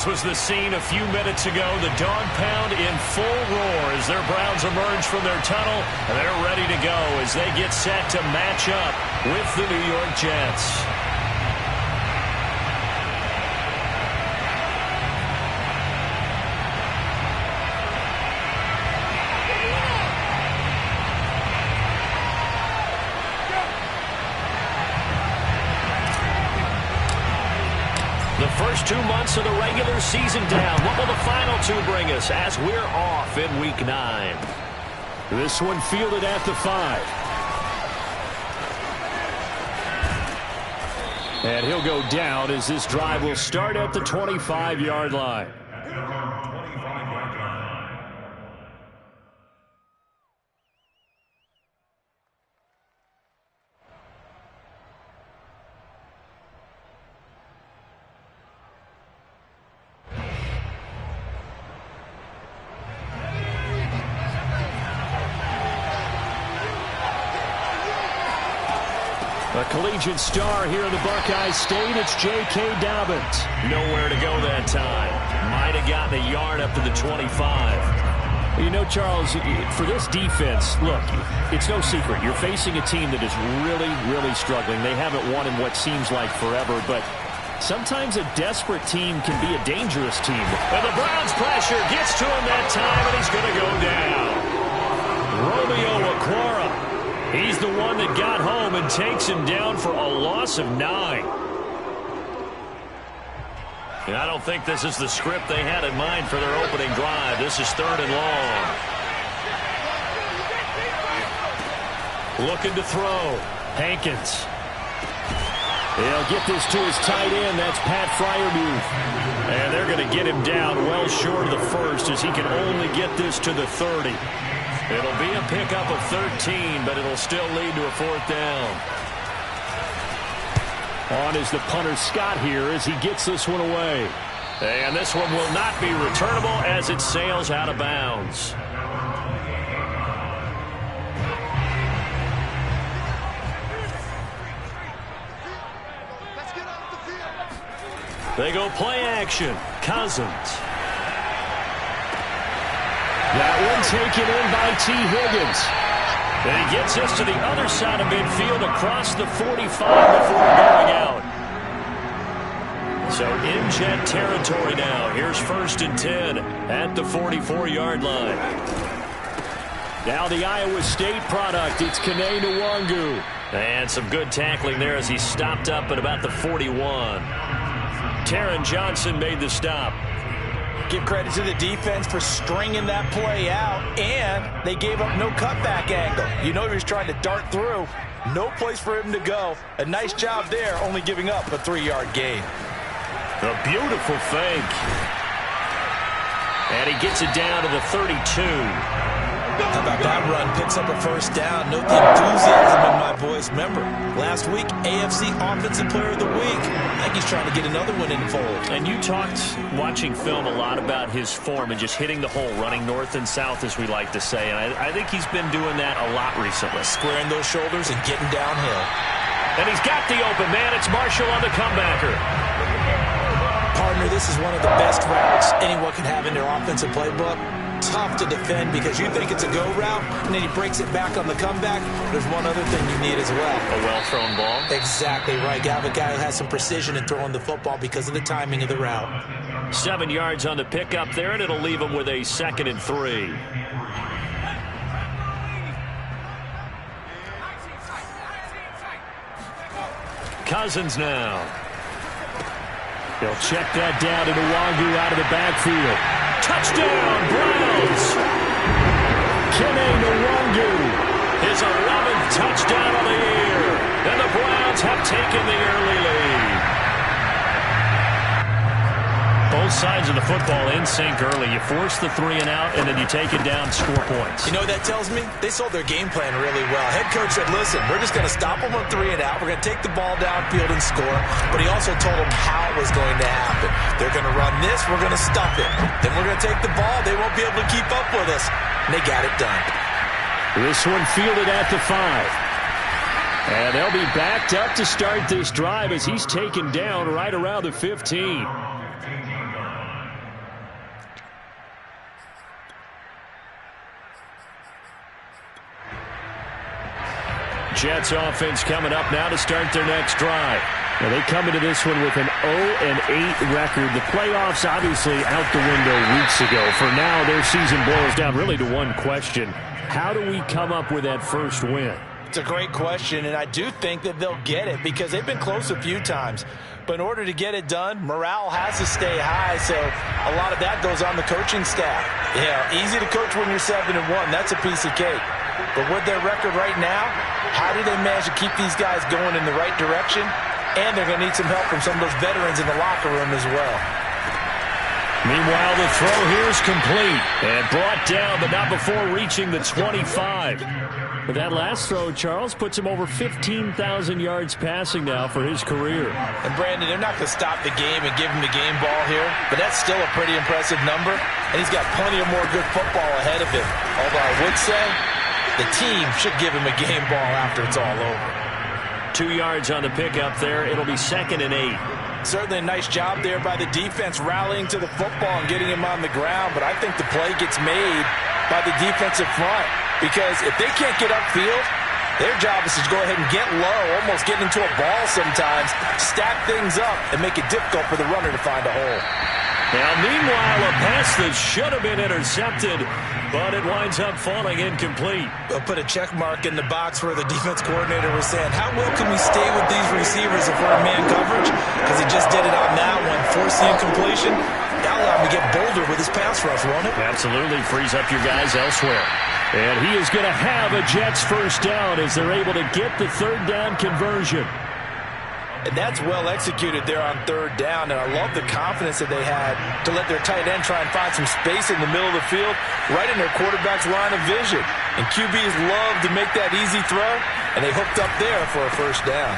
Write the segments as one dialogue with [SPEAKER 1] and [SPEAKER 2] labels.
[SPEAKER 1] This was the scene a few minutes ago. The dog pound in full roar as their Browns emerge from their tunnel. They're ready to go as they get set to match up with the New York Jets. First 2 months of the regular season down. What will the final two bring us as we're off in Week 9?
[SPEAKER 2] This one fielded at the 5. And he'll go down as this drive will start at the 25-yard line. A collegiate star here in the Buckeye State, it's J.K. Dobbins.
[SPEAKER 1] Nowhere to go that time. Might have gotten a yard up to the 25.
[SPEAKER 2] You know, Charles, for this defense, look, it's no secret. You're facing a team that is really, really struggling. They haven't won in what seems like forever, but sometimes a desperate team can be a dangerous team.
[SPEAKER 1] And the Browns pressure gets to him that time, and he's going to go down. Romeo Okwara. He's the one that got home and takes him down for a loss of 9. And I don't think this is the script they had in mind for their opening drive. This is 3rd and long. Looking to throw. Hankins.
[SPEAKER 2] They'll get this to his tight end. That's Pat Freiermuth.
[SPEAKER 1] And they're going to get him down well short of the first as he can only get this to the 30. It'll be a pickup of 13, but it'll still lead to a 4th down.
[SPEAKER 2] On is the punter Scott here as he gets this one away.
[SPEAKER 1] And this one will not be returnable as it sails out of bounds. They go play action. Cousins.
[SPEAKER 2] That one taken in by T. Higgins.
[SPEAKER 1] And he gets this to the other side of midfield across the 45 before going out. So in Jet territory now. Here's 1st and 10 at the 44-yard line.
[SPEAKER 2] Now the Iowa State product. It's Kene Nwangu.
[SPEAKER 1] And some good tackling there as he stopped up at about the 41. Taron Johnson made the stop.
[SPEAKER 3] Give credit to the defense for stringing that play out, and they gave up no cutback angle. You know he was trying to dart through. No place for him to go. A nice job there, only giving up a 3-yard gain.
[SPEAKER 1] A beautiful fake. And he gets it down to the 32.
[SPEAKER 3] How about that run? Picks up a 1st down. Note the enthusiasm in my voice. Remember, last week, AFC Offensive Player of the Week. I think he's trying to get another one in fold.
[SPEAKER 1] And you talked, watching film, a lot about his form and just hitting the hole, running north and south, as we like to say. And I think he's been doing that a lot recently.
[SPEAKER 3] Squaring those shoulders and getting downhill.
[SPEAKER 1] And he's got the open man. It's Marshall on the comebacker.
[SPEAKER 3] Partner, this is one of the best routes anyone can have in their offensive playbook. Tough to defend because you think it's a go route, and then he breaks it back on the comeback. There's one other thing you need as well.
[SPEAKER 1] A well-thrown ball?
[SPEAKER 3] Exactly right. You have a guy who has some precision in throwing the football because of the timing of the route.
[SPEAKER 1] 7 yards on the pickup there, and it'll leave him with a 2nd and 3. Cousins now.
[SPEAKER 2] They'll check that down to Nwangu out of the backfield.
[SPEAKER 1] Touchdown, Browns!
[SPEAKER 2] Kene Nwangu.
[SPEAKER 1] His 11th touchdown of the year. And the Browns have taken the early lead. Both sides of the football in sync early. You force the 3 and out, and then you take it down, score points.
[SPEAKER 3] You know what that tells me? They sold their game plan really well. Head coach said, listen, we're just going to stop them on 3 and out. We're going to take the ball downfield and score. But he also told them how it was going to happen. They're going to run this. We're going to stop it. Then we're going to take the ball. They won't be able to keep up with us. And they got it done.
[SPEAKER 2] This one fielded at the 5. And they'll be backed up to start this drive as he's taken down right around the 15.
[SPEAKER 1] Jets offense coming up now to start their next drive.
[SPEAKER 2] Well, they come into this one with an 0-8 record. The playoffs obviously out the window weeks ago. For now, their season boils down really to one question. How do we come up with that first win?
[SPEAKER 3] It's a great question, and I do think that they'll get it because they've been close a few times. But in order to get it done, morale has to stay high, so a lot of that goes on the coaching staff. Yeah, easy to coach when you're 7-1. That's a piece of cake. But with their record right now, how do they manage to keep these guys going in the right direction? And they're going to need some help from some of those veterans in the locker room as well.
[SPEAKER 1] Meanwhile, the throw here is complete and brought down, but not before reaching the 25.
[SPEAKER 2] But that last throw, Charles, puts him over 15,000 yards passing now for his career.
[SPEAKER 3] And Brandon, they're not going to stop the game and give him the game ball here, but that's still a pretty impressive number, and he's got plenty of more good football ahead of him. Although I would say the team should give him a game ball after it's all over.
[SPEAKER 1] 2 yards on the pickup there. It'll be 2nd and 8.
[SPEAKER 3] Certainly a nice job there by the defense rallying to the football and getting him on the ground, but I think the play gets made by the defensive front because if they can't get upfield, their job is to go ahead and get low, almost get into a ball sometimes, stack things up, and make it difficult for the runner to find a hole.
[SPEAKER 1] Now, meanwhile, a pass that should have been intercepted, but it winds up falling incomplete.
[SPEAKER 3] We'll put a check mark in the box where the defense coordinator was saying, how well can we stay with these receivers if we're in man coverage? Because he just did it on that one, forced the incompletion. That'll allow him to get bolder with his pass rush, won't it?
[SPEAKER 1] Absolutely, frees up your guys elsewhere. And he is going to have a Jets first down as they're able to get the third down conversion.
[SPEAKER 3] And that's well executed there on third down, and I love the confidence that they had to let their tight end try and find some space in the middle of the field, right in their quarterback's line of vision. And QBs love to make that easy throw, and they hooked up there for a first down.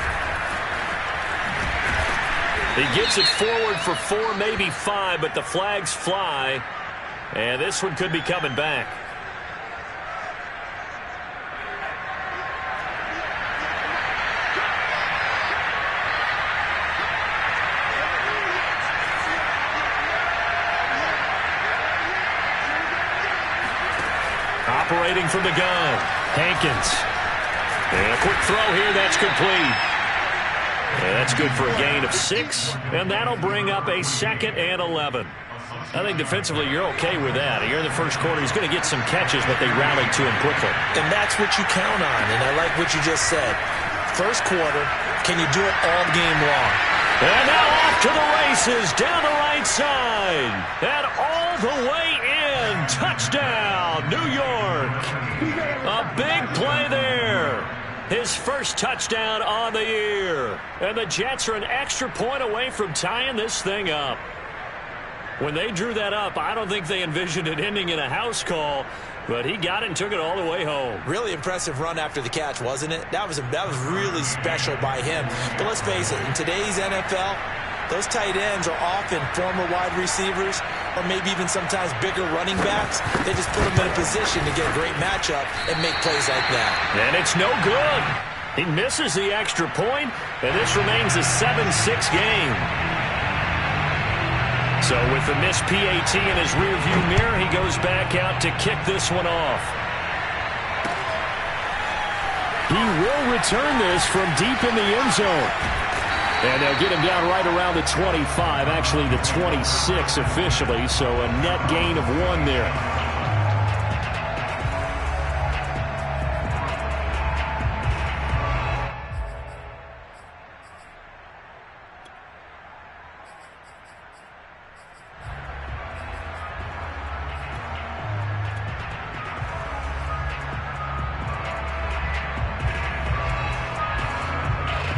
[SPEAKER 1] He gets it forward for 4, maybe 5, but the flags fly, and this one could be coming back. Operating from the gun, Hankins. And a quick throw here, that's complete. And that's good for a gain of 6, and that'll bring up a 2nd and 11. I think defensively you're okay with that. Here in the first quarter, he's going to get some catches, but they rallied to him quickly.
[SPEAKER 3] And that's what you count on, and I like what you just said. First quarter, can you do it all game long?
[SPEAKER 1] And now off to the races, down the right side, and all the way in. Touchdown, New York. A big play there. His first touchdown on the year. And the Jets are an extra point away from tying this thing up. When they drew that up, I don't think they envisioned it ending in a house call, but he got it and took it all the way home.
[SPEAKER 3] Really impressive run after the catch, wasn't it? That was really special by him. But let's face it, in today's NFL, those tight ends are often former wide receivers or maybe even sometimes bigger running backs. They just put them in a position to get a great matchup and make plays like that.
[SPEAKER 1] And it's no good. He misses the extra point, and this remains a 7-6 game. So with the missed PAT in his rearview mirror, he goes back out to kick this one off.
[SPEAKER 2] He will return this from deep in the end zone. And they'll get him down right around the 25, actually the 26 officially, so a net gain of 1 there.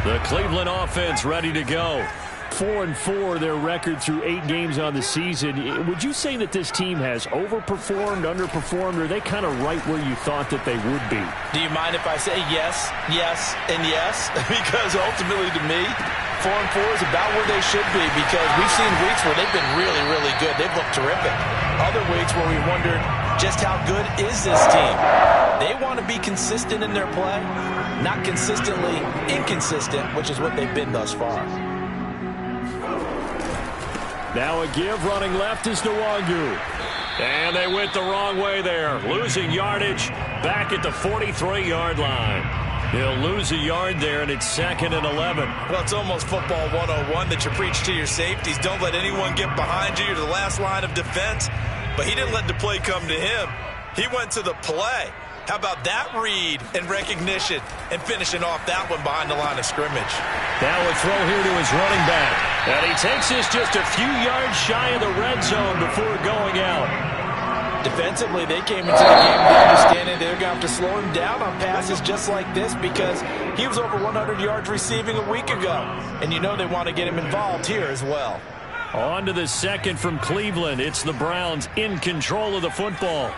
[SPEAKER 1] The Cleveland offense ready to go.
[SPEAKER 2] 4-4 their record through 8 games on the season. Would you say that this team has overperformed, underperformed, or are they kind of right where you thought that they would be?
[SPEAKER 3] Do you mind if I say yes, yes, and yes? Because ultimately to me, 4-4 is about where they should be because we've seen weeks where they've been really, really good. They've looked terrific. Other weeks where we wondered just how good is this team. They want to be consistent in their play, not consistently inconsistent, which is what they've been thus far.
[SPEAKER 2] Now a give running left is Nwangu.
[SPEAKER 1] And they went the wrong way there, losing yardage back at the 43-yard line. He'll lose a yard there, and it's 2nd and 11.
[SPEAKER 3] Well, it's almost football 101 that you preach to your safeties. Don't let anyone get behind you. You're the last line of defense. But he didn't let the play come to him. He went to the play. How about that read and recognition and finishing off that one behind the line of scrimmage?
[SPEAKER 1] Now a throw here to his running back. And he takes this just a few yards shy of the red zone before going out.
[SPEAKER 3] Defensively, they came into the game understanding they're going to have to slow him down on passes just like this because he was over 100 yards receiving a week ago. And you know they want to get him involved here as well.
[SPEAKER 1] On to the second from Cleveland. It's the Browns in control of the football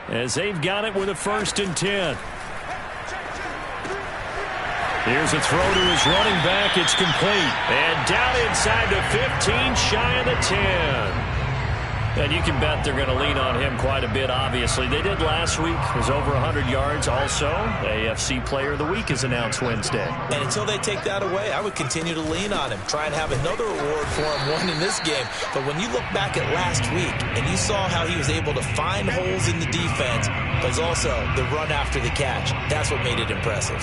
[SPEAKER 1] as they've got it with a 1st and 10. Here's a throw to his running back. It's complete. And down inside the 15, shy of the 10. And you can bet they're going to lean on him quite a bit, obviously. They did last week. It was over 100 yards. Also, AFC Player of the Week is announced Wednesday.
[SPEAKER 3] And until they take that away, I would continue to lean on him. Try and have another award for him, one in this game. But when you look back at last week and you saw how he was able to find holes in the defense, but also the run after the catch, that's what made it impressive.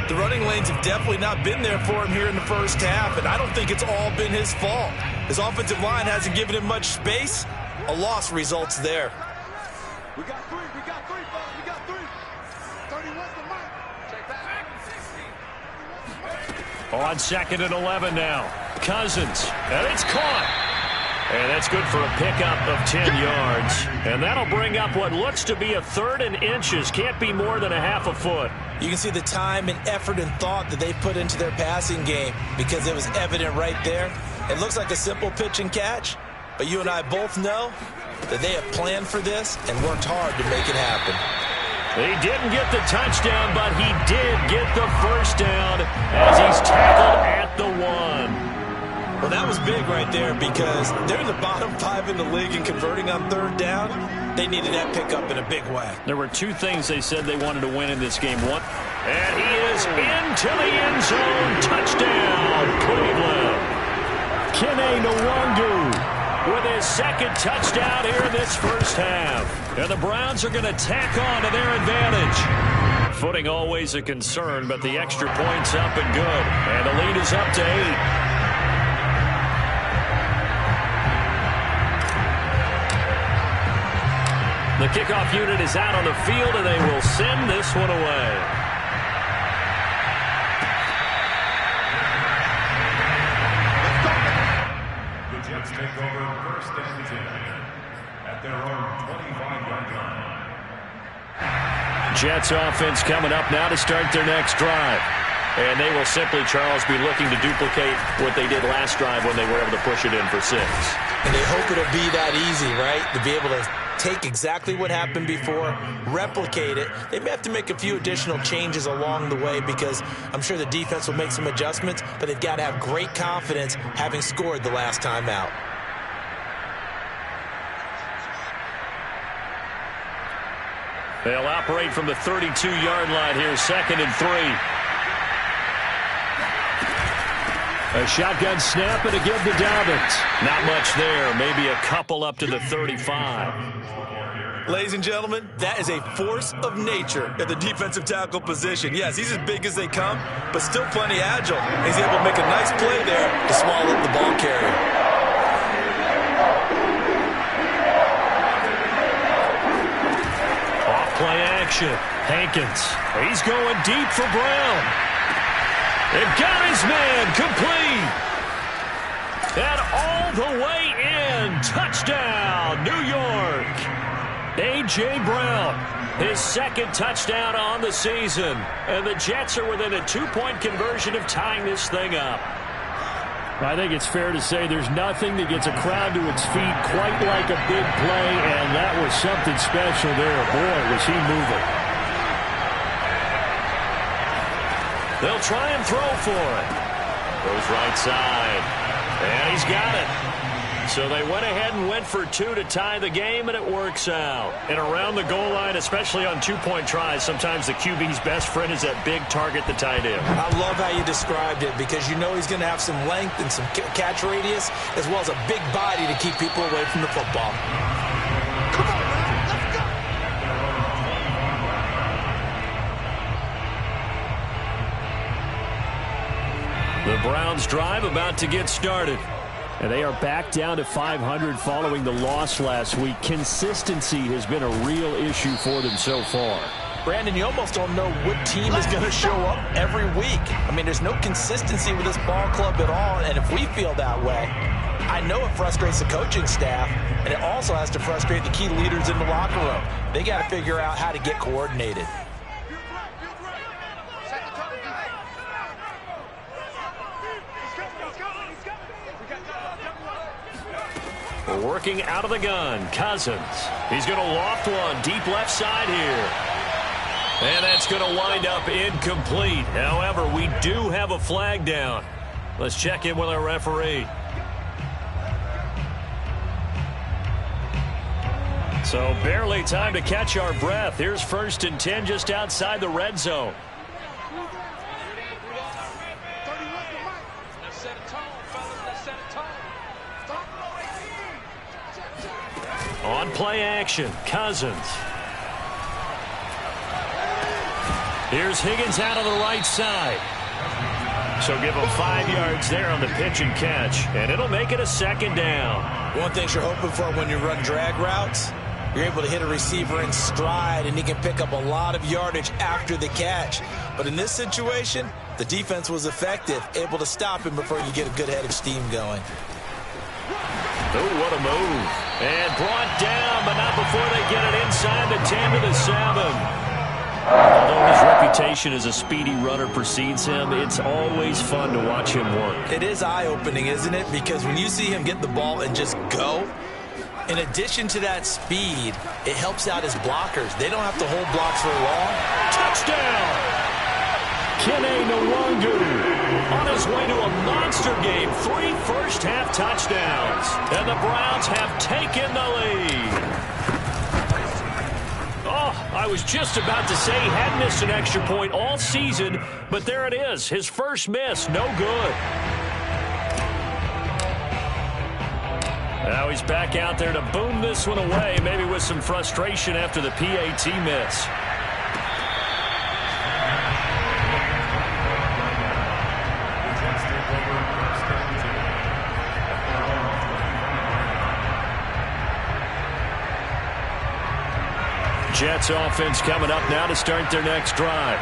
[SPEAKER 3] The running lanes have definitely not been there for him here in the first half, and I don't think it's all been his fault. His offensive line hasn't given him much space. A loss results there.
[SPEAKER 4] We got three, folks. We got three. 31's the mark. Check back. 60.
[SPEAKER 1] On 2nd and 11 now. Cousins. And it's caught. And that's good for a pickup of 10 yards. And that'll bring up what looks to be a 3rd and inches. Can't be more than a half a foot.
[SPEAKER 3] You can see the time and effort and thought that they put into their passing game because it was evident right there. It looks like a simple pitch and catch, but you and I both know that they have planned for this and worked hard to make it happen.
[SPEAKER 1] He didn't get the touchdown, but he did get the first down as he's tackled at the 1.
[SPEAKER 3] Well, that was big right there because they're in the bottom 5 in the league and converting on 3rd down. They needed that pickup in a big way.
[SPEAKER 1] There were 2 things they said they wanted to win in this game. One, and he is into the end zone. Touchdown, Cleveland. Kene Nwangu with his 2nd touchdown here in this first half. And the Browns are going to tack on to their advantage. Footing always a concern, but the extra point's up and good. And the lead is up to 8. The kickoff unit is out on the field, and they will send this one away.
[SPEAKER 5] The Jets take over 1st and 10 at their own 25-yard line.
[SPEAKER 1] Jets offense coming up now to start their next drive. And they will simply, Charles, be looking to duplicate what they did last drive when they were able to push it in for 6.
[SPEAKER 3] And they hope it'll be that easy, right? To be able to take exactly what happened before, replicate it. They may have to make a few additional changes along the way because I'm sure the defense will make some adjustments, but they've got to have great confidence having scored the last time out.
[SPEAKER 1] They'll operate from the 32-yard line here, 2nd and 3. A shotgun snap and a give to Dobbins. Not much there. Maybe a couple up to the 35.
[SPEAKER 3] Ladies and gentlemen, that is a force of nature at the defensive tackle position. Yes, he's as big as they come, but still plenty agile. He's able to make a nice play there to swallow up the ball carrier.
[SPEAKER 1] Off-play action. Hankins. He's going deep for Brown. They've got his man complete. And all the way in. Touchdown, New York. A.J. Brown, his 2nd touchdown on the season. And the Jets are within a 2-point conversion of tying this thing up. I think it's fair to say there's nothing that gets a crowd to its feet quite like a big play, and that was something special there. Boy, was he moving. They'll try and throw for it. Goes right side. And he's got it. So they went ahead and went for 2 to tie the game, and it works out. And around the goal line, especially on 2-point tries, sometimes the QB's best friend is that big target, the tight end.
[SPEAKER 3] I love how you described it because you know he's going to have some length and some catch radius as well as a big body to keep people away from the football.
[SPEAKER 4] Come on, man. Let's go.
[SPEAKER 1] The Browns drive about to get started.
[SPEAKER 2] And they are back down to 500 following the loss last week. Consistency has been a real issue for them so far.
[SPEAKER 3] Brandon, you almost don't know what team is going to show up every week. I mean, there's no consistency with this ball club at all, and if we feel that way, I know it frustrates the coaching staff, and it also has to frustrate the key leaders in the locker room. They got to figure out how to get coordinated.
[SPEAKER 1] Working out of the gun, Cousins. He's going to loft one deep left side here. And that's going to wind up incomplete. However, we do have a flag down. Let's check in with our referee. So barely time to catch our breath. Here's 1st and 10 just outside the red zone. On play action, Cousins. Here's Higgins out on the right side. So give him 5 yards there on the pitch and catch, and it'll make it a 2nd down.
[SPEAKER 3] One thing you're hoping for when you run drag routes, you're able to hit a receiver in stride, and he can pick up a lot of yardage after the catch. But in this situation, the defense was effective, able to stop him before you get a good head of steam going.
[SPEAKER 1] Oh, what a move. And brought down, but not before they get it inside the 10 to the 7. Although his reputation as a speedy runner precedes him, it's always fun to watch him work.
[SPEAKER 3] It is eye-opening, isn't it? Because when you see him get the ball and just go, in addition to that speed, it helps out his blockers. They don't have to hold blocks for long.
[SPEAKER 1] Touchdown! Kene Nwangu on his way to a monster game. 3 first-half touchdowns. And the Browns have taken the lead. Oh, I was just about to say he hadn't missed an extra point all season, but there it is. His first miss, no good. Now he's back out there to boom this one away, maybe with some frustration after the PAT miss. Jets offense coming up now to start their next drive.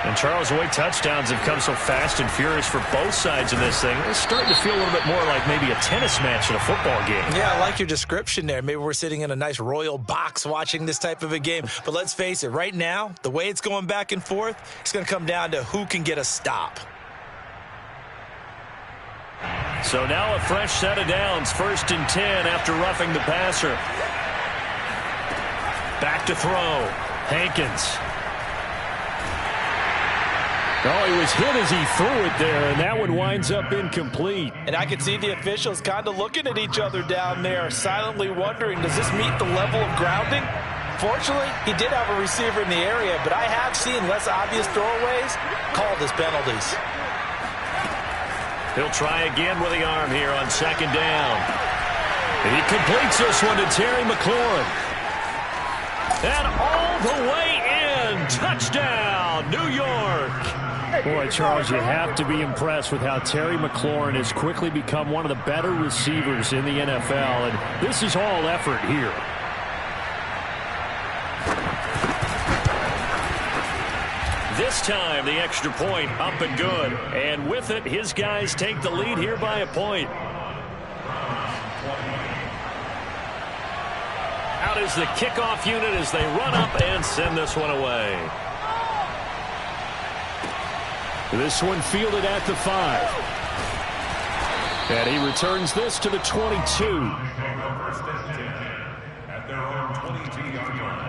[SPEAKER 1] And Charles, the way touchdowns have come so fast and furious for both sides of this thing, it's starting to feel a little bit more like maybe a tennis match in a football game.
[SPEAKER 3] Yeah, I like your description there. Maybe we're sitting in a nice royal box watching this type of a game. But let's face it, right now, the way it's going back and forth, it's going to come down to who can get a stop.
[SPEAKER 1] So now a fresh set of downs, 1st and 10 after roughing the passer. Back to throw. Hankins.
[SPEAKER 2] Oh, he was hit as he threw it there, and that one winds up incomplete.
[SPEAKER 3] And I can see the officials kind of looking at each other down there, silently wondering, does this meet the level of grounding? Fortunately, he did have a receiver in the area, but I have seen less obvious throwaways called as penalties.
[SPEAKER 1] He'll try again with the arm here on 2nd down. And he completes this one to Terry McLaurin. And all the way in. Touchdown, New York.
[SPEAKER 2] Boy, Charles, you have to be impressed with how Terry McLaurin has quickly become one of the better receivers in the NFL. And this is all effort here.
[SPEAKER 1] This time, the extra point up and good. And with it, his guys take the lead here by a point. Out is the kickoff unit as they run up and send this one away.
[SPEAKER 2] This one fielded at the 5. And he returns this to the 22.
[SPEAKER 5] At their own 22-yard line.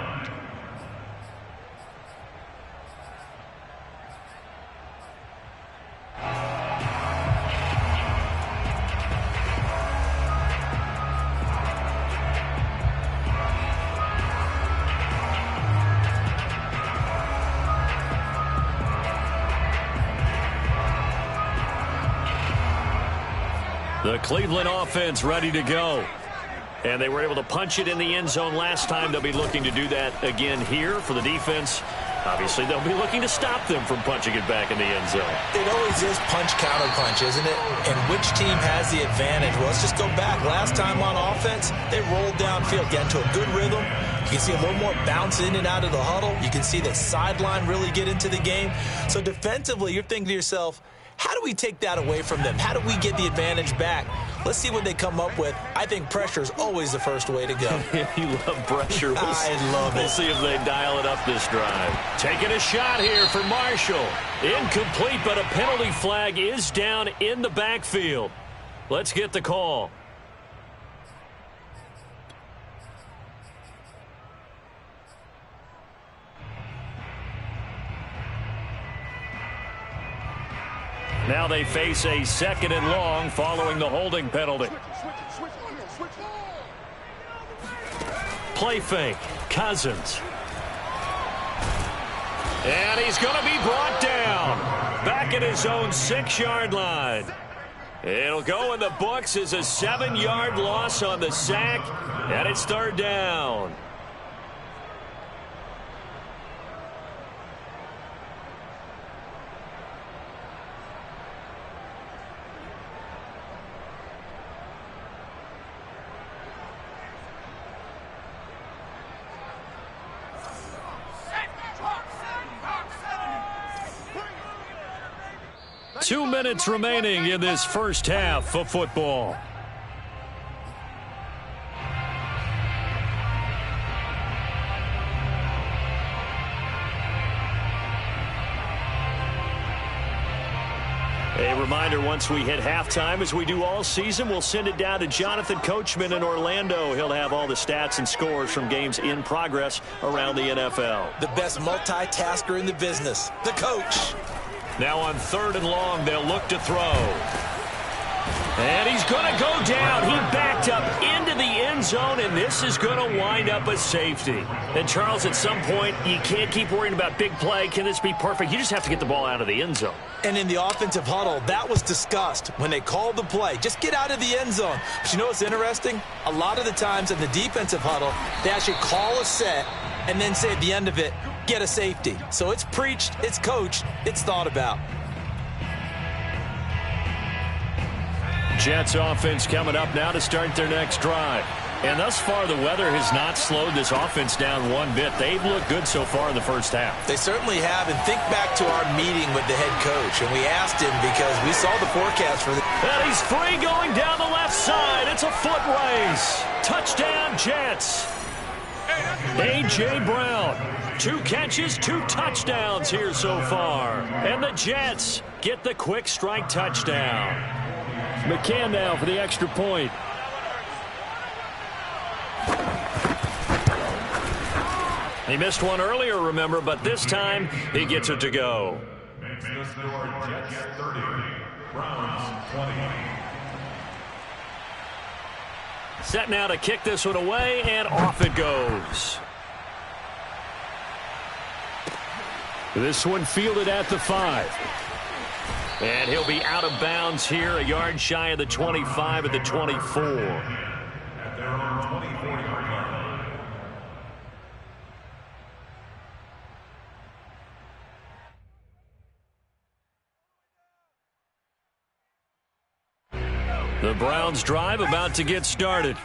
[SPEAKER 1] The Cleveland offense ready to go. And they were able to punch it in the end zone last time. They'll be looking to do that again here for the defense. Obviously, they'll be looking to stop them from punching it back in the end zone.
[SPEAKER 3] It always is punch-counter-punch, isn't it? And which team has the advantage? Well, let's just go back. Last time on offense, they rolled downfield, get into a good rhythm. You can see a little more bounce in and out of the huddle. You can see the sideline really get into the game. So defensively, you're thinking to yourself, how do we take that away from them? How do we get the advantage back? Let's see what they come up with. I think pressure is always the first way to go.
[SPEAKER 1] You love pressure.
[SPEAKER 3] I love it.
[SPEAKER 1] We'll see if they dial it up this drive. Taking a shot here for Marshall. Incomplete, but a penalty flag is down in the backfield. Let's get the call. Now they face a 2nd and long following the holding penalty. Play fake. Cousins. And he's going to be brought down. Back at his own 6-yard line. It'll go in the books as a 7-yard loss on the sack. And it's 3rd down. Two minutes remaining in this first half of football. A reminder, once we hit halftime, as we do all season, we'll send it down to Jonathan Coachman in Orlando. He'll have all the stats and scores from games in progress around the NFL.
[SPEAKER 3] The best multitasker in the business, the coach.
[SPEAKER 1] Now on 3rd and long, they'll look to throw. And he's going to go down. He backed up into the end zone, and this is going to wind up a safety. And, Charles, at some point, you can't keep worrying about big play. Can this be perfect? You just have to get the ball out of the end zone.
[SPEAKER 3] And in the offensive huddle, that was discussed when they called the play. Just get out of the end zone. But you know what's interesting? A lot of the times in the defensive huddle, they actually call a set and then say at the end of it, get a safety. So it's preached, it's coached, it's thought about.
[SPEAKER 1] Jets offense coming up now to start their next drive. And thus far, the weather has not slowed this offense down one bit. They've looked good so far in the first half.
[SPEAKER 3] They certainly have. And think back to our meeting with the head coach. And we asked him because we saw the forecast for the...
[SPEAKER 1] And he's free going down the left side. It's a foot race. Touchdown, Jets. A.J. Brown. 2 catches, 2 touchdowns here so far. And the Jets get the quick strike touchdown. McCann now for the extra point. He missed one earlier, remember, but this time he gets it to go.
[SPEAKER 5] Makes the score Jets 30, Browns 20.
[SPEAKER 1] Set now to kick this one away, and off it goes. This one fielded at the 5. And he'll be out of bounds here, a yard shy of the 25 at the 24.
[SPEAKER 5] At their own 24-yard line.
[SPEAKER 1] The Browns drive about to get started.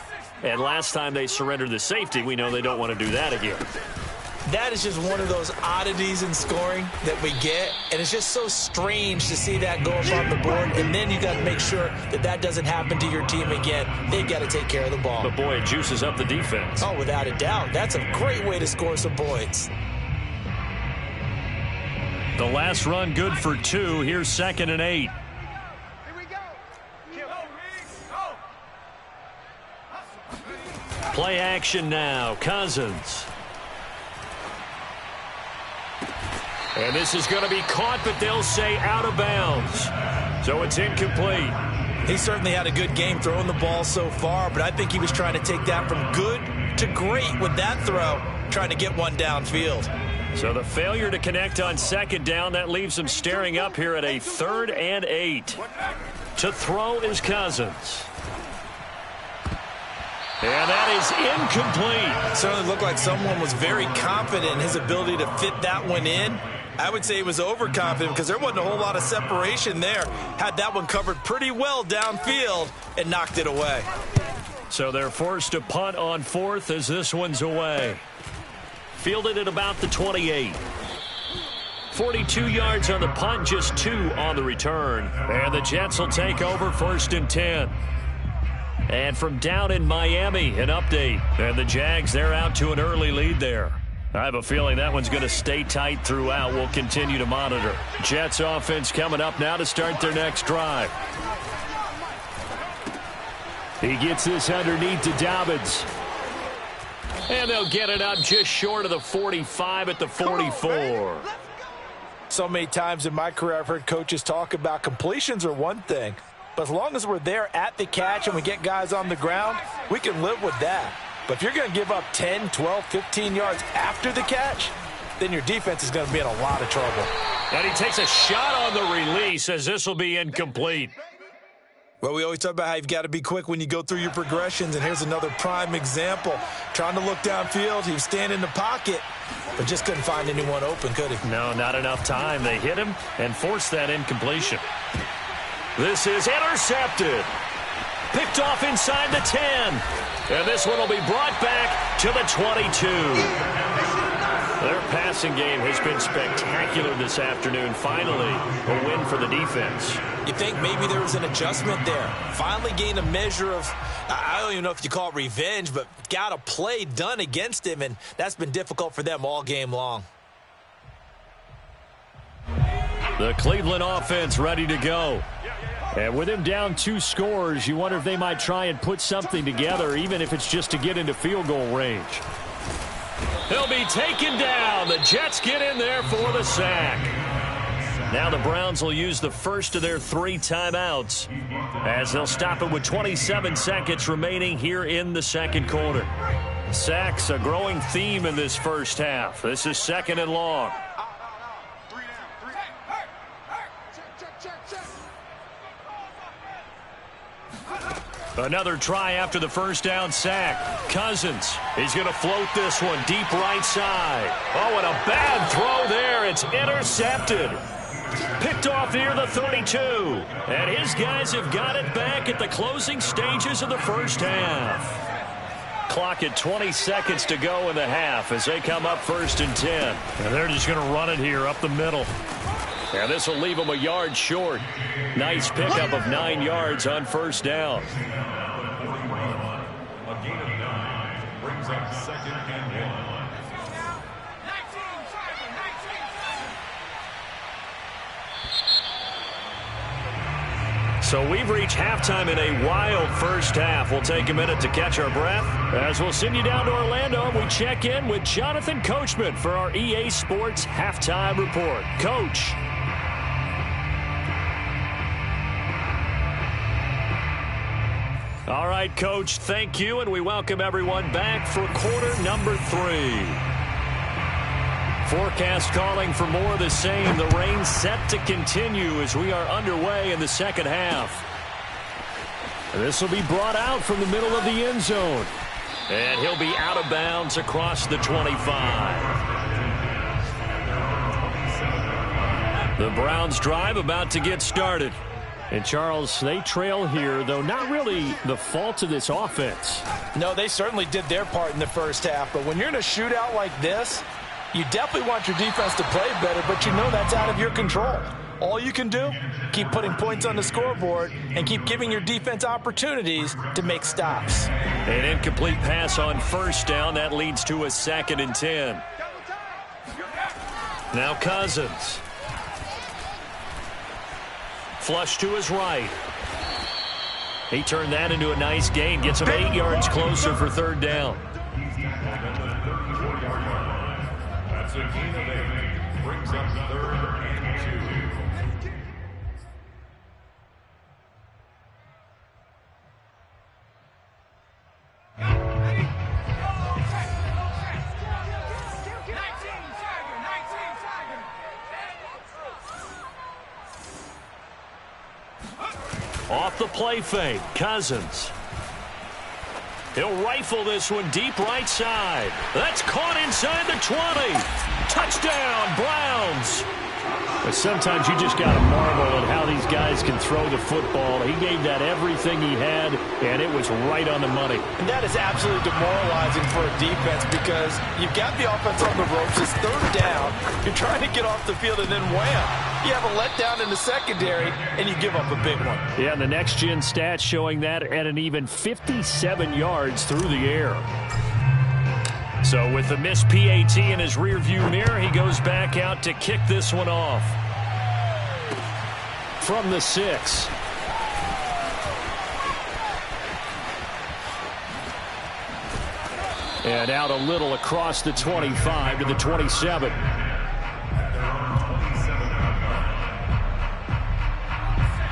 [SPEAKER 1] And last time they surrendered the safety, we know they don't want to do that again.
[SPEAKER 3] That is just one of those oddities in scoring that we get, and it's just so strange to see that go up on the board, and then you got to make sure that that doesn't happen to your team again. They've got to take care of the ball.
[SPEAKER 1] But, boy, it juices up the defense.
[SPEAKER 3] Oh, without a doubt. That's a great way to score some points.
[SPEAKER 1] The last run good for 2. Here's 2nd and 8. Play action now. Cousins. And this is going to be caught, but they'll say out of bounds. So it's incomplete.
[SPEAKER 3] He certainly had a good game throwing the ball so far, but I think he was trying to take that from good to great with that throw, trying to get one downfield.
[SPEAKER 1] So the failure to connect on 2nd down, that leaves them staring up here at a 3rd and 8. To throw is Cousins. And that is incomplete.
[SPEAKER 3] Certainly looked like someone was very confident in his ability to fit that one in. I would say he was overconfident because there wasn't a whole lot of separation there. Had that one covered pretty well downfield and knocked it away.
[SPEAKER 1] So they're forced to punt on fourth as this one's away. Fielded at about the 28. 42 yards on the punt, just 2 on the return. And the Jets will take over 1st and 10. And from down in Miami, an update. And the Jags, they're out to an early lead there. I have a feeling that one's going to stay tight throughout. We'll continue to monitor. Jets offense coming up now to start their next drive. He gets this underneath to Dobbins. And they'll get it up just short of the 45 at the 44.
[SPEAKER 3] So many times in my career I've heard coaches talk about completions are one thing. But as long as we're there at the catch and we get guys on the ground, we can live with that. But if you're going to give up 10, 12, 15 yards after the catch, then your defense is going to be in a lot of trouble.
[SPEAKER 1] And he takes a shot on the release as this will be incomplete.
[SPEAKER 3] Well, we always talk about how you've got to be quick when you go through your progressions, and here's another prime example. Trying to look downfield, he was standing in the pocket, but just couldn't find anyone open, could he?
[SPEAKER 1] No, not enough time. They hit him and forced that incompletion. This is intercepted. Picked off inside the 10. And this one will be brought back to the 22. Their passing game has been spectacular this afternoon. Finally, a win for the defense.
[SPEAKER 3] You think maybe there was an adjustment there. Finally gained a measure of, I don't even know if you call it revenge, but got a play done against him, and that's been difficult for them all game long.
[SPEAKER 1] The Cleveland offense ready to go. And with him down 2 scores, you wonder if they might try and put something together, even if it's just to get into field goal range. He'll be taken down. The Jets get in there for the sack. Now the Browns will use the first of their 3 timeouts as they'll stop it with 27 seconds remaining here in the second quarter. Sacks, a growing theme in this first half. This is 2nd and long. Another try after the first down sack. Cousins, he's going to float this one deep right side. Oh, and a bad throw there. It's intercepted. Picked off near the 32. And his guys have got it back at the closing stages of the first half. Clock at 20 seconds to go in the half as they come up 1st and 10. And they're just going to run it here up the middle. And this will leave them a yard short. Nice pickup of 9 yards on first down.
[SPEAKER 5] A gain of 9 brings up 2nd and 1.
[SPEAKER 1] So we've reached halftime in a wild first half. We'll take a minute to catch our breath as we'll send you down to Orlando and we check in with Jonathan Coachman for our EA Sports Halftime Report. Coach. All right, Coach, thank you, and we welcome everyone back for quarter number 3. Forecast calling for more of the same. The rain set to continue as we are underway in the second half. And this will be brought out from the middle of the end zone. And he'll be out of bounds across the 25. The Browns drive about to get started. And, Charles, they trail here, though not really the fault of this offense.
[SPEAKER 3] No, they certainly did their part in the first half. But when you're in a shootout like this, you definitely want your defense to play better, but you know that's out of your control. All you can do, keep putting points on the scoreboard and keep giving your defense opportunities to make stops.
[SPEAKER 1] An incomplete pass on first down. That leads to a 2nd and 10. Now Cousins. Flush to his right. He turned that into a nice gain. Gets him 8 yards closer for 3rd down.
[SPEAKER 5] That's a gain of 8. Brings up 3rd and 2.
[SPEAKER 1] Off the play fake, Cousins. He'll rifle this one deep right side. That's caught inside the 20. Touchdown, Browns.
[SPEAKER 2] But sometimes you just got to marvel at how these guys can throw the football. He gave that everything he had, and it was right on the money.
[SPEAKER 3] And that is absolutely demoralizing for a defense because you've got the offense on the ropes. It's third down. You're trying to get off the field, and then wham, you have a letdown in the secondary, and you give up a big one.
[SPEAKER 2] Yeah, and the next-gen stats showing that at an even 57 yards through the air.
[SPEAKER 1] So with the missed PAT in his rearview mirror, he goes back out to kick this one off.
[SPEAKER 2] From the 6. And out a little across the 25 to the 27.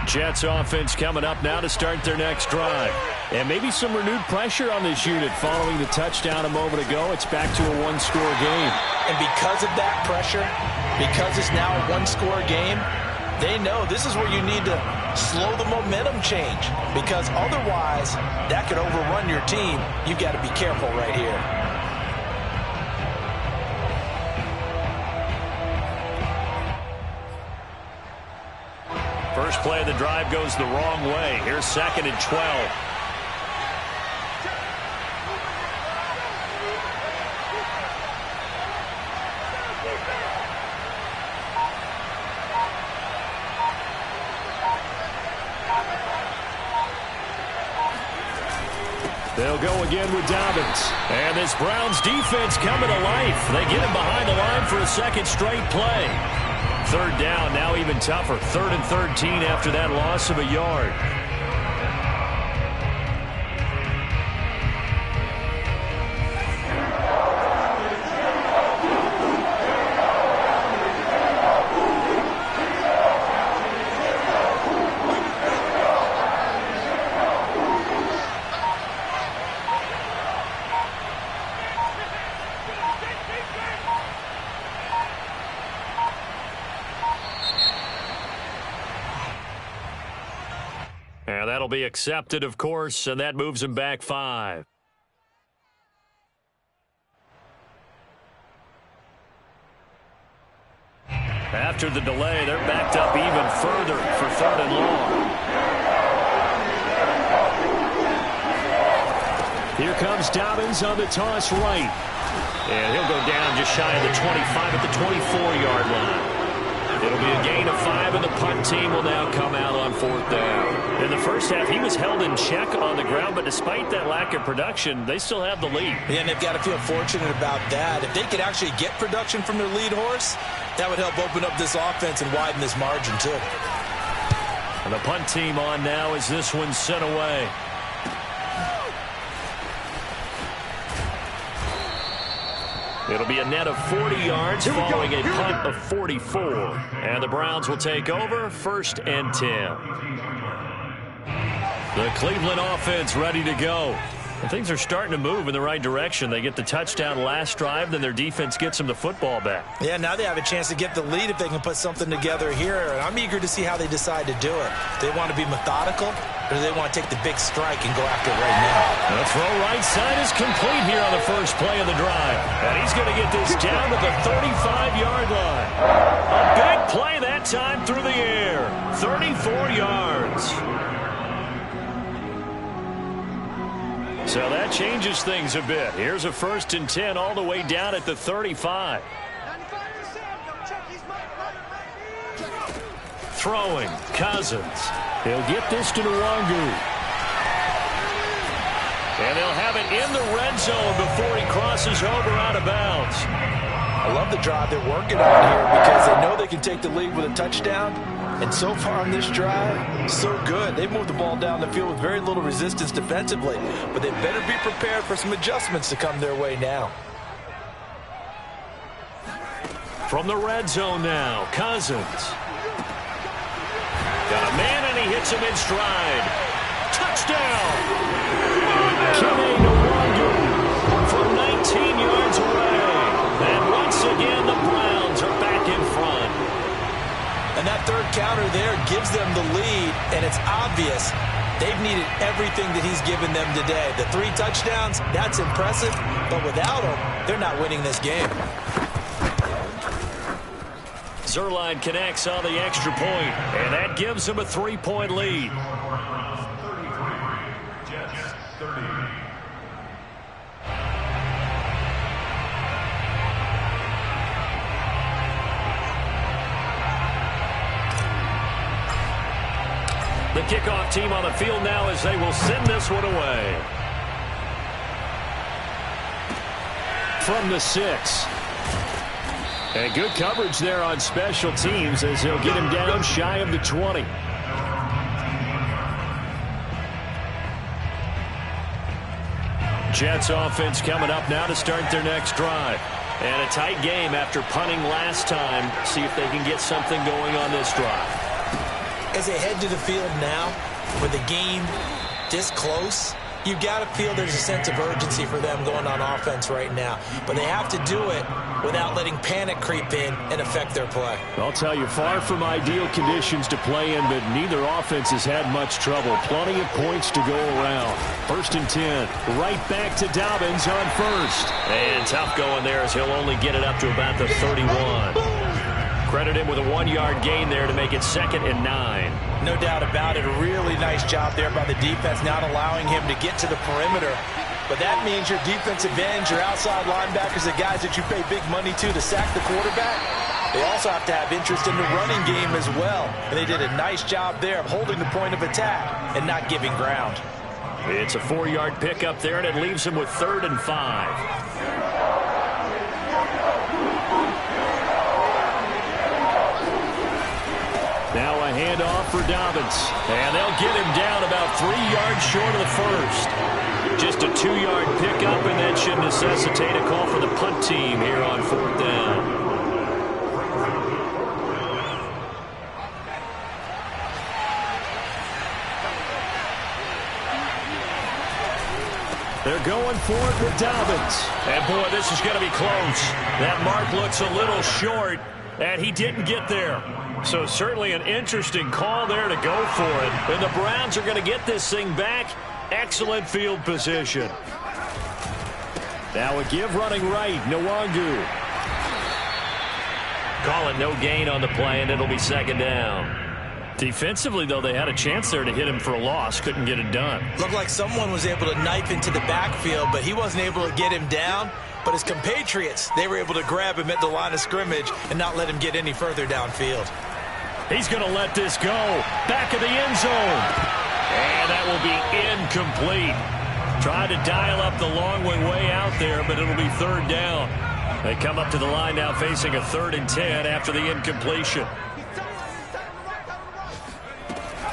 [SPEAKER 1] Jets offense coming up now to start their next drive.
[SPEAKER 2] And maybe some renewed pressure on this unit following the touchdown a moment ago. It's back to a one-score game.
[SPEAKER 3] And because of that pressure, because it's now a one-score game, they know this is where you need to slow the momentum change. Because otherwise, that could overrun your team. You've got to be careful right here.
[SPEAKER 1] First play of the drive goes the wrong way. Here's 2nd and 12. They'll go again with Dobbins. And this Browns defense coming to life. They get him behind the line for a second straight play. Third down, now even tougher. 3rd and 13 after that loss of a yard. And that'll be accepted, of course, and that moves him back 5. After the delay, they're backed up even further for 3rd and long.
[SPEAKER 2] Here comes Dobbins on the toss right.
[SPEAKER 1] And he'll go down just shy of the 25 at the 24-yard line. It'll be a gain of 5, and the punt team will now come out on 4th down. In the first half, he was held in check on the ground, but despite that lack of production, they still have the lead.
[SPEAKER 3] Yeah, and they've got to feel fortunate about that. If they could actually get production from their lead horse, that would help open up this offense and widen this margin, too.
[SPEAKER 1] And the punt team on now as this one's sent away. It'll be a net of 40 yards following a punt of 44. And the Browns will take over 1st and 10. The Cleveland offense ready to go. And things are starting to move in the right direction. They get the touchdown last drive, then their defense gets them the football back.
[SPEAKER 3] Yeah, now they have a chance to get the lead if they can put something together here. And I'm eager to see how they decide to do it. Do they want to be methodical, or do they want to take the big strike and go after it right now?
[SPEAKER 1] The throw right side is complete here on the first play of the drive. And he's going to get this down to the 35-yard line. A big play that time through the air. 34 yards. So that changes things a bit. Here's a 1st and 10 all the way down at the 35. Throwing, Cousins.
[SPEAKER 2] He'll get this to Nwangu.
[SPEAKER 1] And they'll have it in the red zone before he crosses over out of bounds.
[SPEAKER 3] I love the drive they're working on here because they know they can take the lead with a touchdown. And so far on this drive, so good. They've moved the ball down the field with very little resistance defensively. But they better be prepared for some adjustments to come their way now.
[SPEAKER 1] From the red zone now, Cousins. Got a man, and he hits him in stride. Touchdown! Kene Nwangu from 19 yards away. And once again, the Browns are back in front.
[SPEAKER 3] And that third counter there gives them the lead, and it's obvious They've needed everything that he's given them today. The 3 touchdowns, that's impressive, but without him, they're not winning this game.
[SPEAKER 1] Zuerlein connects on the extra point, and that gives him a 3-point lead.
[SPEAKER 5] Jets 30.
[SPEAKER 1] The kickoff team on the field now as they will send this one away.
[SPEAKER 2] From the 6. And good coverage there on special teams as they'll get him down shy of the 20.
[SPEAKER 1] Jets offense coming up now to start their next drive. And a tight game after punting last time. See if they can get something going on this drive.
[SPEAKER 3] As they head to the field now, with the game this close, you've got to feel there's a sense of urgency for them going on offense right now. But they have to do it without letting panic creep in and affect their play.
[SPEAKER 2] I'll tell you, far from ideal conditions to play in, but neither offense has had much trouble. Plenty of points to go around. 1st and 10. Right back to Dobbins on 1st.
[SPEAKER 1] And tough going there as he'll only get it up to about the 31. Credit him with a 1-yard gain there to make it 2nd and 9.
[SPEAKER 3] No doubt about it. A really nice job there by the defense, not allowing him to get to the perimeter. But that means your defensive ends, your outside linebackers, the guys that you pay big money to sack the quarterback, they also have to have interest in the running game as well. And they did a nice job there of holding the point of attack and not giving ground.
[SPEAKER 1] It's a 4-yard pickup there, and it leaves him with 3rd and 5.
[SPEAKER 2] Now a handoff for Dobbins.
[SPEAKER 1] And they'll get him down about 3 yards short of the 1st. Just a 2-yard pickup, and that should necessitate a call for the punt team here on 4th down.
[SPEAKER 2] They're going for it with Dobbins.
[SPEAKER 1] And boy, this is going to be close. That mark looks a little short, and he didn't get there. So certainly an interesting call there to go for it. And the Browns are going to get this thing back. Excellent field position.
[SPEAKER 2] Now a give running right, Nwangu.
[SPEAKER 1] Call it no gain on the play, and it'll be 2nd down. Defensively, though, they had a chance there to hit him for a loss. Couldn't get it done.
[SPEAKER 3] Looked like someone was able to knife into the backfield, but he wasn't able to get him down. But his compatriots, they were able to grab him at the line of scrimmage and not let him get any further downfield.
[SPEAKER 1] He's going to let this go. Back of the end zone. And that will be incomplete. Tried to dial up the long way out there, but it'll be 3rd down. They come up to the line now facing a 3rd and 10 after the incompletion.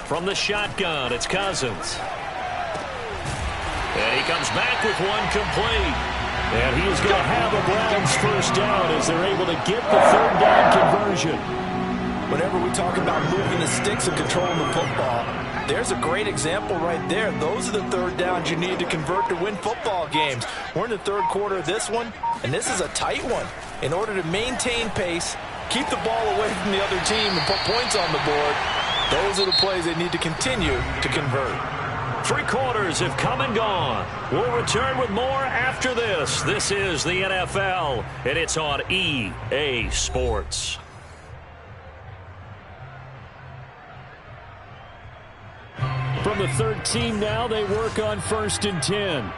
[SPEAKER 1] From the shotgun, it's Cousins. And he comes back with one complete.
[SPEAKER 2] And he is going to have a Browns 1st down as they're able to get the 3rd down conversion.
[SPEAKER 3] Whenever we talk about moving the sticks and controlling the football, there's a great example right there. Those are the 3rd downs you need to convert to win football games. We're in the 3rd quarter of this one, and this is a tight one. In order to maintain pace, keep the ball away from the other team, and put points on the board, those are the plays they need to continue to convert.
[SPEAKER 1] 3 quarters have come and gone. We'll return with more after this. This is the NFL, and it's on EA Sports.
[SPEAKER 2] From the 13 now, they work on 1st and 10.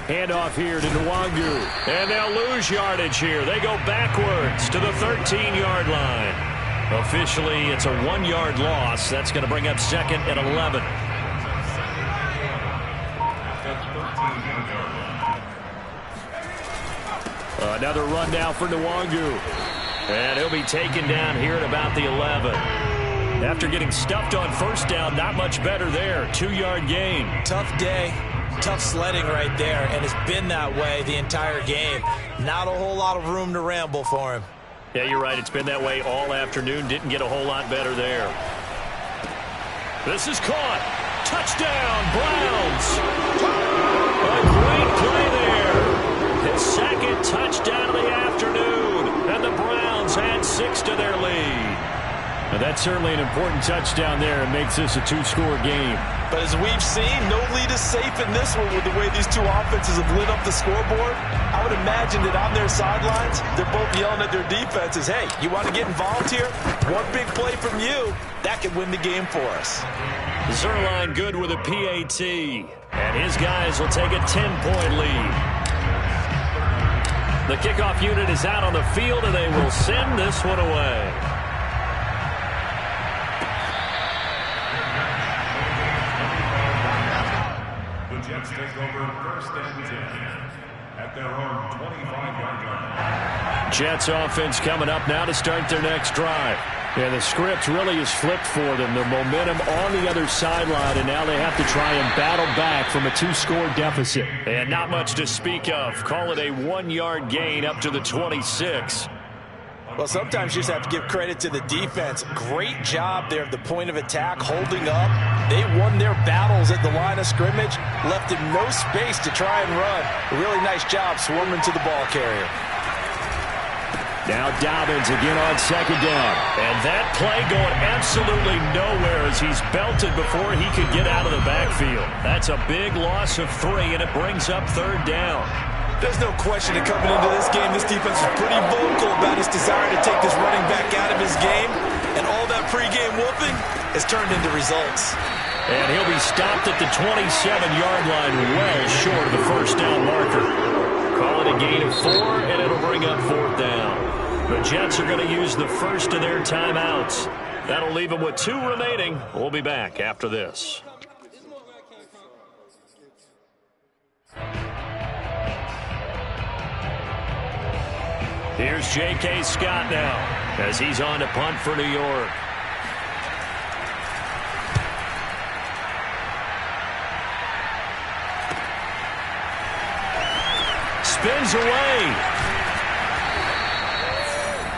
[SPEAKER 2] Handoff here to Nwangu.
[SPEAKER 1] And they'll lose yardage here. They go backwards to the 13-yard line. Officially, it's a 1-yard loss. That's going to bring up 2nd and 11.
[SPEAKER 2] Another run now for Nwangu.
[SPEAKER 1] And he'll be taken down here at about the 11. After getting stuffed on 1st down, not much better there. 2-yard gain.
[SPEAKER 3] Tough day, tough sledding right there, and it's been that way the entire game. Not a whole lot of room to ramble for him.
[SPEAKER 1] Yeah, you're right. It's been that way all afternoon. Didn't get a whole lot better there. This is caught. Touchdown, Browns. A great play there. His 2nd touchdown of the afternoon. And the Browns add 6 to their lead.
[SPEAKER 2] And that that's certainly an important touchdown there. It makes this a two-score game.
[SPEAKER 3] But as we've seen, no lead is safe in this one with the way these two offenses have lit up the scoreboard. I would imagine that on their sidelines, they're both yelling at their defenses, hey, you want to get involved here? One big play from you, that could win the game for us.
[SPEAKER 1] Zuerlein good with a PAT. And his guys will take a 10-point lead. The kickoff unit is out on the field, and they will send this one away.
[SPEAKER 5] The Jets take over first and 10 at their own 25-yard line.
[SPEAKER 1] Jets offense coming up now to start their next drive.
[SPEAKER 2] Yeah, the script really is flipped for them. The momentum on the other sideline, and now they have to try and battle back from a two-score deficit.
[SPEAKER 1] And not much to speak of. Call it a 1-yard gain up to the 26.
[SPEAKER 3] Well, sometimes you just have to give credit to the defense. Great job there at the point of attack, holding up. They won their battles at the line of scrimmage, left him no space to try and run. A really nice job swarming to the ball carrier.
[SPEAKER 2] Now Dobbins again on second down.
[SPEAKER 1] And that play going absolutely nowhere as he's belted before he could get out of the backfield. That's a big loss of 3, and it brings up third down.
[SPEAKER 3] There's no question that coming into this game, this defense is pretty vocal about his desire to take this running back out of his game. And all that pregame whooping has turned into results.
[SPEAKER 1] And he'll be stopped at the 27-yard line, well short of the first down marker. Call it a gain of 4, and it'll bring up fourth down. The Jets are going to use the first of their timeouts. That'll leave them with 2 remaining. We'll be back after this. Here's J.K. Scott now as he's on to punt for New York. Spins away.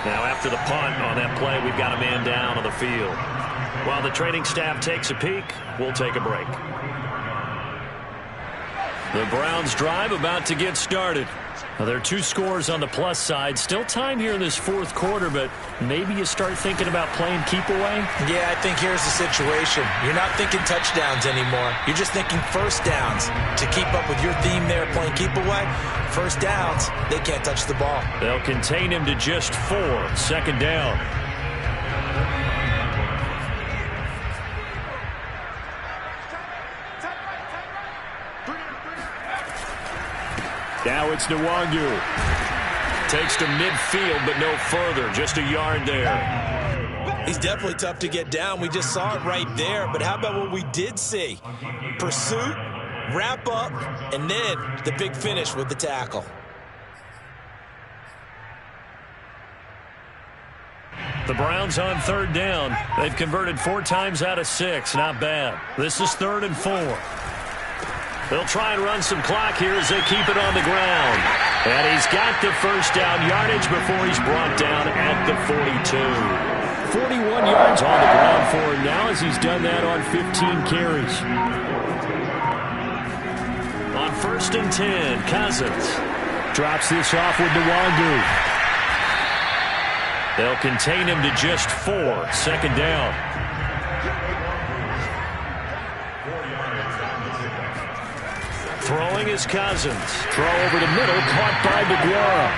[SPEAKER 1] Now after the punt on that play, we've got a man down on the field. While the training staff takes a peek, we'll take a break. The Browns drive about to get started. Now, there are 2 scores on the plus side. Still time here in this fourth quarter, but maybe you start thinking about playing keep away?
[SPEAKER 3] Yeah, I think here's the situation. You're not thinking touchdowns anymore. You're just thinking first downs. To keep up with your theme there, playing keep away, first downs, they can't touch the ball.
[SPEAKER 1] They'll contain him to just 4. Second down.
[SPEAKER 2] Now it's Nwangu.
[SPEAKER 1] Takes to midfield, but no further. Just a yard there.
[SPEAKER 3] He's definitely tough to get down. We just saw it right there. But how about what we did see? Pursuit, wrap up, and then the big finish with the tackle.
[SPEAKER 1] The Browns on third down. They've converted 4 times out of 6. Not bad. This is 3rd and 4. They'll try and run some clock here as they keep it on the ground. And he's got the first down yardage before he's brought down at the 42.
[SPEAKER 2] 41 yards on the ground for him now as he's done that on 15 carries.
[SPEAKER 1] On 1st and 10, Cousins
[SPEAKER 2] drops this off with Nwangu.
[SPEAKER 1] They'll contain him to just 4. Second down. Throwing is Cousins.
[SPEAKER 2] Throw over the middle, caught by DeGuara.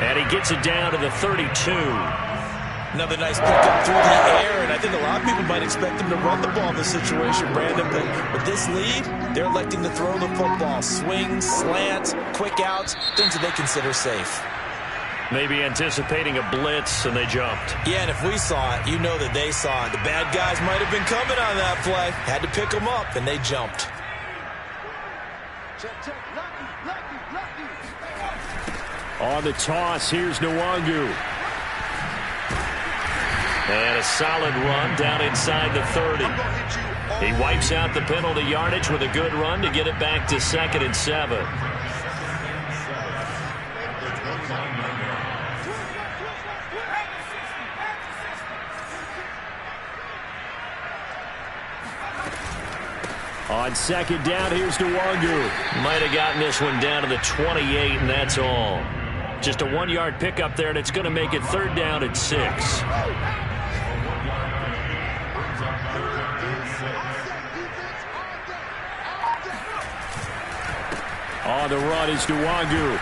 [SPEAKER 1] And he gets it down to the 32.
[SPEAKER 3] Another nice pickup through the air, and I think a lot of people might expect him to run the ball in this situation, Brandon. But with this lead, they're electing to throw the football. Swings, slants, quick outs, things that they consider safe.
[SPEAKER 1] Maybe anticipating a blitz, and they jumped.
[SPEAKER 3] Yeah, and if we saw it, you know that they saw it. The bad guys might have been coming on that play. Had to pick them up, and they jumped.
[SPEAKER 2] On the toss, here's Nwangu.
[SPEAKER 1] And a solid run down inside the 30. He wipes out the penalty yardage with a good run to get it back to 2nd and 7.
[SPEAKER 2] On second down, here's Nwangu.
[SPEAKER 1] Might have gotten this one down to the 28, and that's all. Just a 1-yard pickup there, and it's going to make it 3rd down at 6.
[SPEAKER 2] On the run is Nwangu.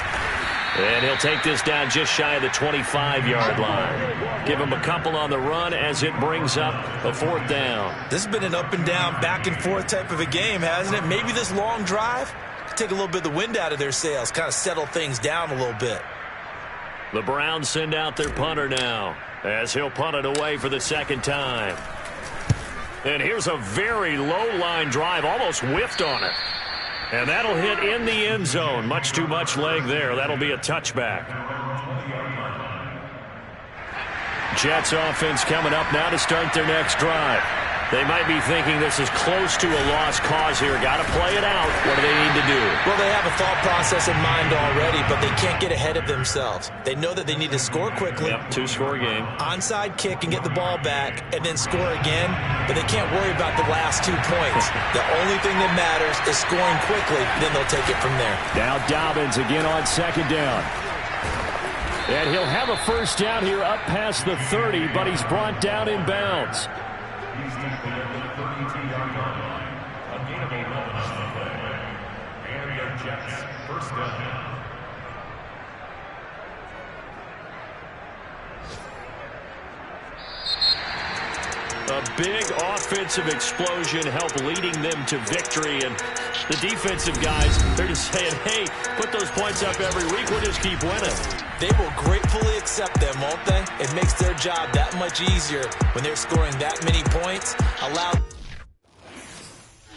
[SPEAKER 2] And he'll take this down just shy of the 25-yard line. Give him a couple on the run as it brings up a 4th down.
[SPEAKER 3] This has been an up and down, back and forth type of a game, hasn't it? Maybe this long drive could take a little bit of the wind out of their sails, kind of settle things down a little bit.
[SPEAKER 1] The Browns send out their punter now as he'll punt it away for the 2nd time. And here's a very low-line drive, almost whiffed on it. And that'll hit in the end zone. Much too much leg there. That'll be a touchback. Jets offense coming up now to start their next drive. They might be thinking this is close to a lost cause here. Got to play it out. What do they need to do?
[SPEAKER 3] Well, they have a thought process in mind already, but they can't get ahead of themselves. They know that they need to score quickly.
[SPEAKER 1] Yep, 2-score game.
[SPEAKER 3] Onside kick and get the ball back and then score again, but they can't worry about the last 2 points. The only thing that matters is scoring quickly, then they'll take it from there.
[SPEAKER 2] Now Dobbins again on 2nd down. And he'll have a 1st down here up past the 30, but he's brought down in bounds.
[SPEAKER 5] He's taken at the 32-yard line. A gain of 11 on the play. And the Jets 1st down.
[SPEAKER 1] A big offensive explosion helped leading them to victory. And the defensive guys, they're just saying, hey, put those points up every week. We'll just keep winning.
[SPEAKER 3] They will gratefully accept them, won't they? It makes their job that much easier when they're scoring that many points. Allow